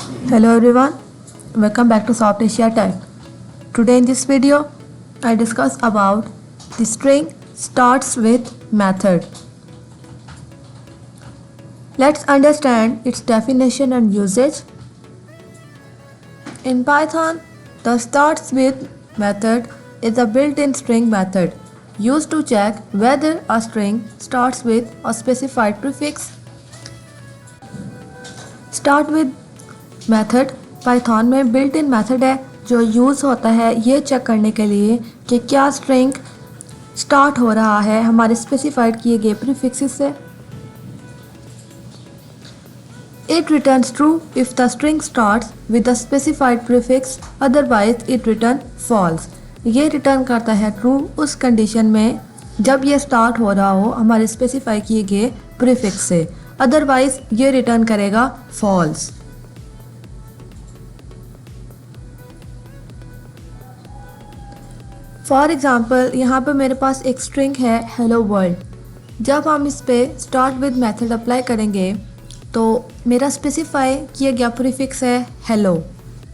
Hello everyone, welcome back to Soft Asia Tech. Today in this video, I discuss about the string starts with method. Let's understand its definition and usage. In Python, the starts with method is a built-in string method used to check whether a string starts with a specified prefix. Start with method Python में built in method है जो use होता है ये check करने के लिए कि क्या स्ट्रिंग स्टार्ट हो रहा है हमारे स्पेसिफाइड किए गए प्रीफिक्सेस से. It returns true if the string starts with the specified prefix, otherwise it return false. ये रिटर्न करता है ट्रू उस कंडीशन में जब ये स्टार्ट हो रहा हो हमारे स्पेसिफाई किए गए प्रीफिक्स से, अदरवाइज ये रिटर्न करेगा फॉल्स. फॉर एग्ज़ाम्पल यहाँ पर मेरे पास एक स्ट्रिंग है हेलो वर्ल्ड. जब हम इस पर स्टार्ट विद मेथड अप्लाई करेंगे तो मेरा स्पेसिफाई किया गया प्रीफिक्स है हेलो,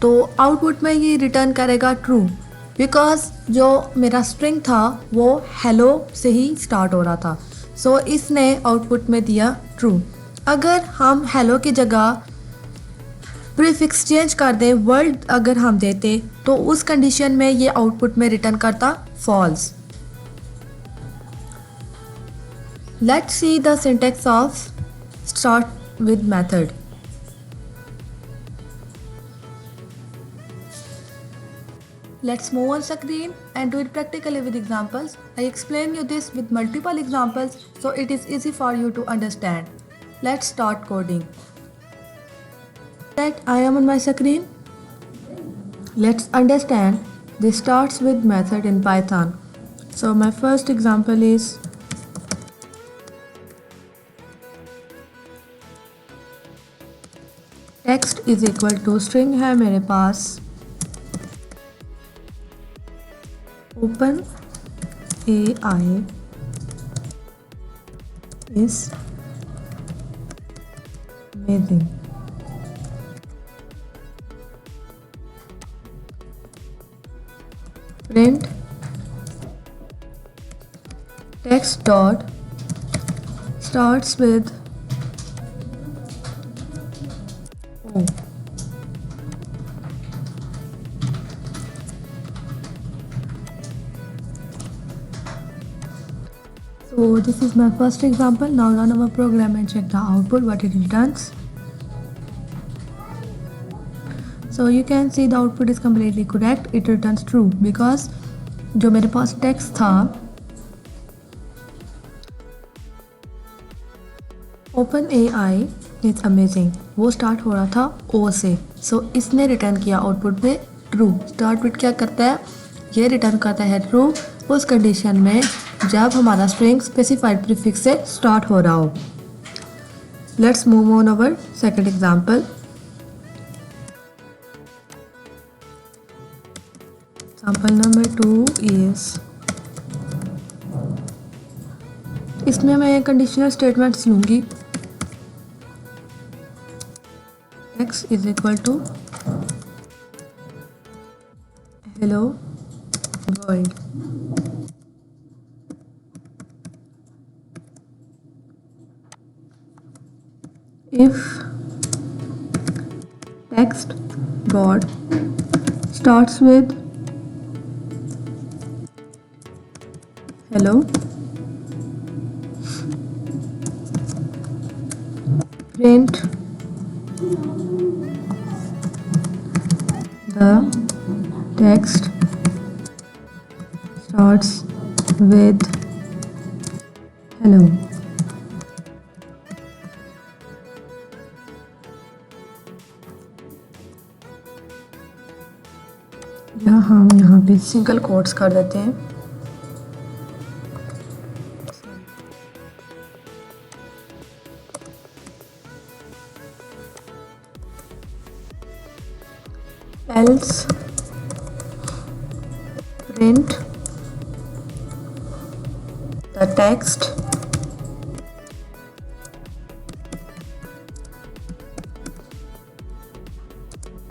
तो आउटपुट में ये रिटर्न करेगा ट्रू बिकॉज जो मेरा स्ट्रिंग था वो हेलो से ही स्टार्ट हो रहा था. सो इसने आउटपुट में दिया ट्रू. अगर हम हेलो की जगह प्रीफिक्स चेंज कर दें, वर्ल्ड अगर हम देते तो उस कंडीशन में ये आउटपुट में रिटर्न करता false. Let's see the syntax of start with method. Let's move on screen and do it practically with examples. I explain you this with multiple examples so it is easy for you to understand. Let's start coding. That I am on my screen. Let's understand this starts with method in Python. So my first example is text is equal to string है मेरे पास open AI is amazing. Print text dot starts with O. So this is my first example. Now run our program and check the output what it returns. So you can see the output is completely correct. It returns true because जो मेरे पास text था open AI is amazing वो start हो रहा था ओ से. सो इसने return किया आउटपुट में ट्रू. स्टार्ट विद क्या करता है, ये रिटर्न करता है ट्रू उस कंडीशन में जब हमारा स्ट्रिंग स्पेसिफाइड प्रीफिक्स से स्टार्ट हो रहा हो. Let's move on our second example. Example number 2 is, इसमें मैं कंडीशनल स्टेटमेंट्स लूँगी. x is equal to hello world. If text dot starts with hello, print the text starts with hello. या हम यहाँ पे सिंगल कोट्स कर देते हैं. else print the text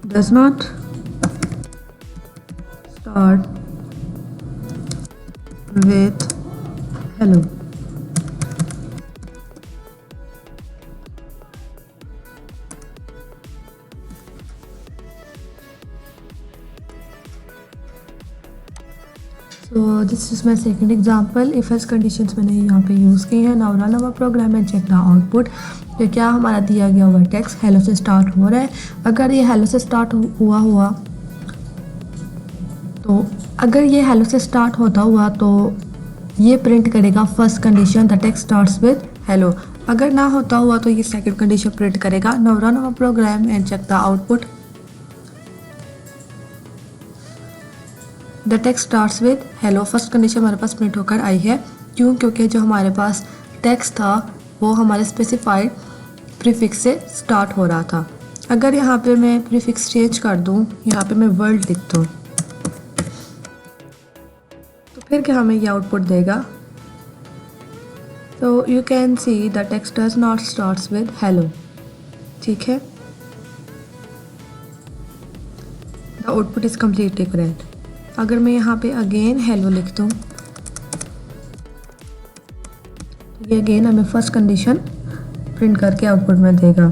does not start with hello. So this is my second example. if else conditions मैंने यहाँ पे यूज़ की हैं. Now run our program and check the output. तो क्या हमारा दिया गया हुआ टेक्स्ट हेलो से स्टार्ट हो रहा है. अगर ये हेलो से स्टार्ट हुआ तो अगर ये हेलो से स्टार्ट होता हुआ तो ये प्रिंट करेगा first condition the text starts with hello. अगर ना होता हुआ तो ये सेकंड कंडीशन प्रिंट करेगा. Now run our program and check the output. The text starts with hello. First condition हमारे पास प्रिंट होकर आई है. क्यों? क्योंकि जो हमारे पास टेक्स्ट था वो हमारे स्पेसिफाइड प्रीफिक्स से स्टार्ट हो रहा था. अगर यहाँ पे मैं प्रीफिक्स चेंज कर दूँ, यहाँ पे मैं वर्ल्ड लिख दूँ, तो फिर क्या हमें ये आउटपुट देगा. तो you can see the text does not starts with hello. ठीक है, the output is completely correct. अगर मैं यहाँ पे अगेन हेलो लिख दूँ तो ये अगेन हमें फर्स्ट कंडीशन प्रिंट करके आउटपुट में देगा.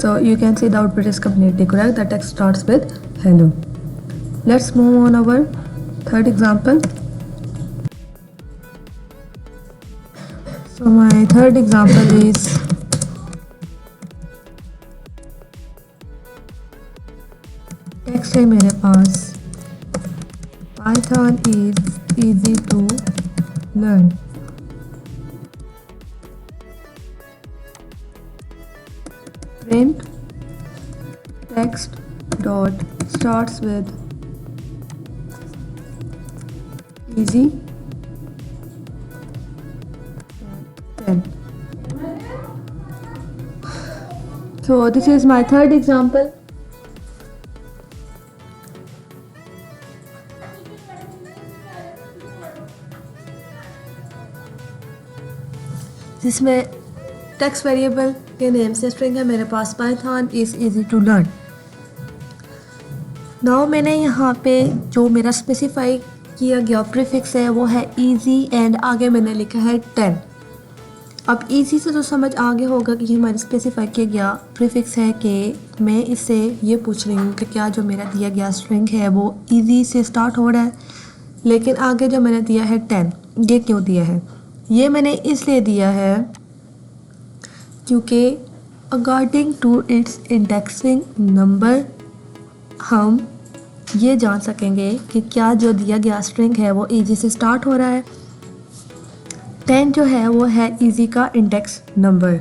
सो you can see the output is completely correct. The text starts with hello. Let's move on our third example. So my third example is text है मेरे पास. Python is easy to learn. Print text dot starts with easy 10. So this is my third example. जिसमें text variable के name से string है मेरे पास Python is easy to learn. Now मैंने यहाँ पे जो मेरा स्पेसिफाई किया गया प्रीफिक्स है वो है इजी एंड आगे मैंने लिखा है 10. अब इजी से तो समझ आगे होगा कि हमारे स्पेसिफाई किया गया प्रीफिक्स है कि मैं इससे ये पूछ रही हूँ कि क्या जो मेरा दिया गया स्ट्रिंग है वो इजी से स्टार्ट हो रहा है. लेकिन आगे जो मैंने दिया है 10, ये क्यों दिया है? ये मैंने इसलिए दिया है क्योंकि according to its indexing number हम ये जान सकेंगे कि क्या जो दिया गया स्ट्रिंग है वो इजी से स्टार्ट हो रहा है. 10 जो है वो है इजी का index number.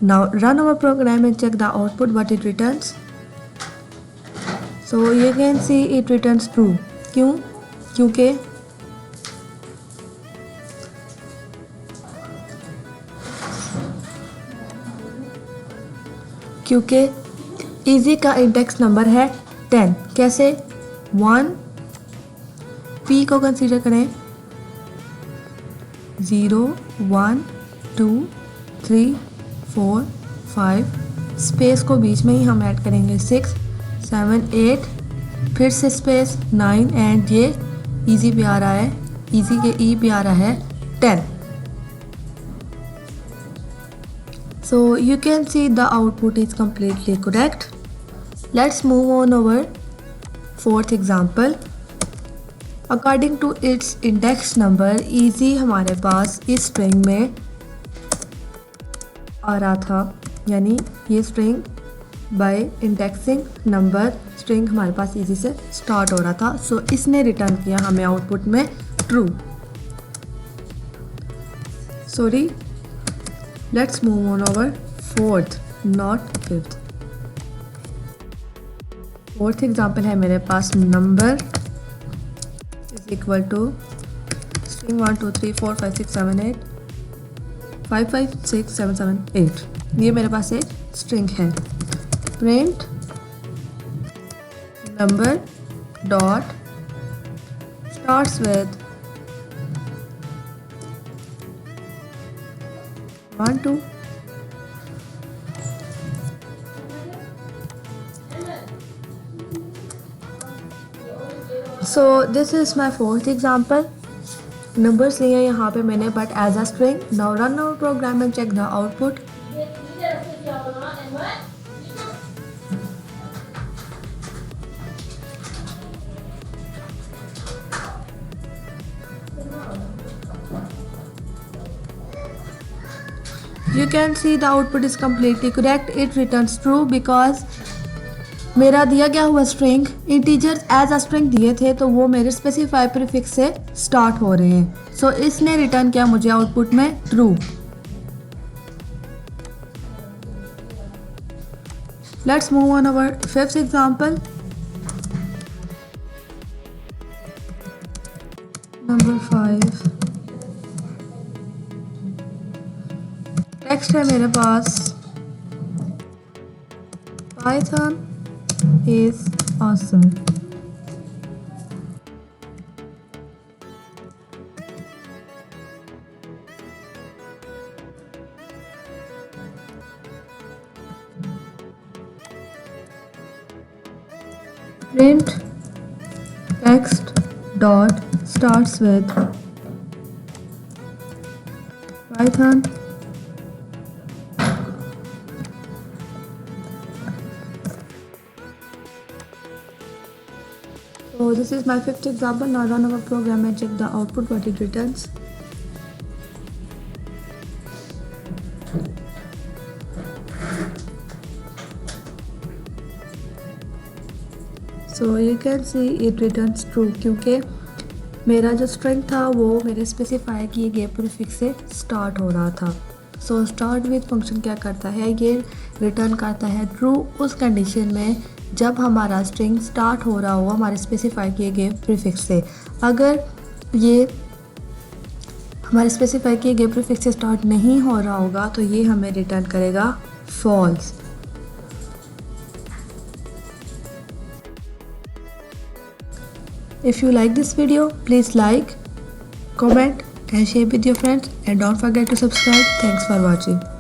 Now run our program and check the output what it returns. So you can see it returns true. क्यों? क्योंकि इजी का इंडेक्स नंबर है 10. कैसे? 1 पी को कंसीडर करें. 0 1 2 3 4 5 स्पेस को बीच में ही हम ऐड करेंगे 6 7 8 फिर से स्पेस 9 एंड ये इजी पे आ रहा है, इजी के ई पे आ रहा है 10. So you can see the output is completely correct. Let's move on our fourth example. According to its index number, easy हमारे पास इस string में आ रहा था, यानी ये string by indexing number string हमारे पास easy से start हो रहा था. So इसने return किया हमें output में true. Sorry. Let's move on our fourth, not fifth. Fourth example है मेरे पास number is equal to string 1 2 3 4 5 6 7 8 5 5 6 7 7 8. ये मेरे पास एक string है. Print number dot starts with 1 2. So this is my fourth example. Numbers लिए हैं यहाँ पे मैंने but as a string. Now run our program and check the output. You can see the output is completely correct. It returns true because मेरा दिया गया हुआ string integers as a string दिए थे तो वो मेरे स्पेसिफाई प्रीफिक्स से स्टार्ट हो रहे हैं। सो इसने रिटर्न किया मुझे आउटपुट में true. Let's move on our fifth example. Number 5। Next है मेरे पास Python is awesome. Print text dot starts with Python So this is my fifth example. Now run our program and check the output what it returns. So you can see it returns true क्योंकि मेरा जो string था वो मेरे specify किए गए prefix से start हो रहा था। सो स्टार्ट विद फंक्शन क्या करता है, ये रिटर्न करता है ट्रू उस कंडीशन में जब हमारा स्ट्रिंग स्टार्ट हो रहा हो हमारे स्पेसिफाई किए गए प्रीफिक्स से। अगर ये हमारे स्पेसिफाई किए गए प्रीफिक्स से स्टार्ट नहीं हो रहा होगा तो ये हमें रिटर्न करेगा false. If you like this video, please like, comment and share with your friends and don't forget to subscribe. Thanks for watching.